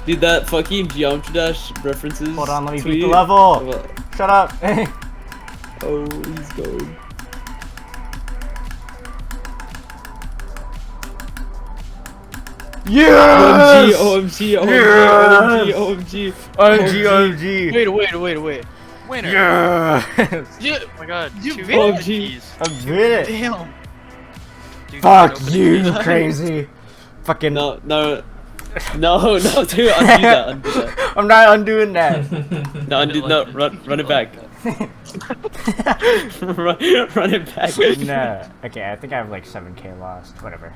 Dude, that fucking Geometry Dash references. Hold on, let me tweet. beat the level. Shut up. Oh, he's going. Yes! OMG, OMG, Yes! OMG, OMG, OMG, OMG. Wait. Winner. Yes! Yeah. Oh my god. You two beat it. keys. I did it. Damn. Dude, Fuck open you, the- crazy. Fucking. No, dude, undo that. I'm not undoing that. No, run it back. run it back. Nah. Okay, I think I have like 7k lost. Whatever.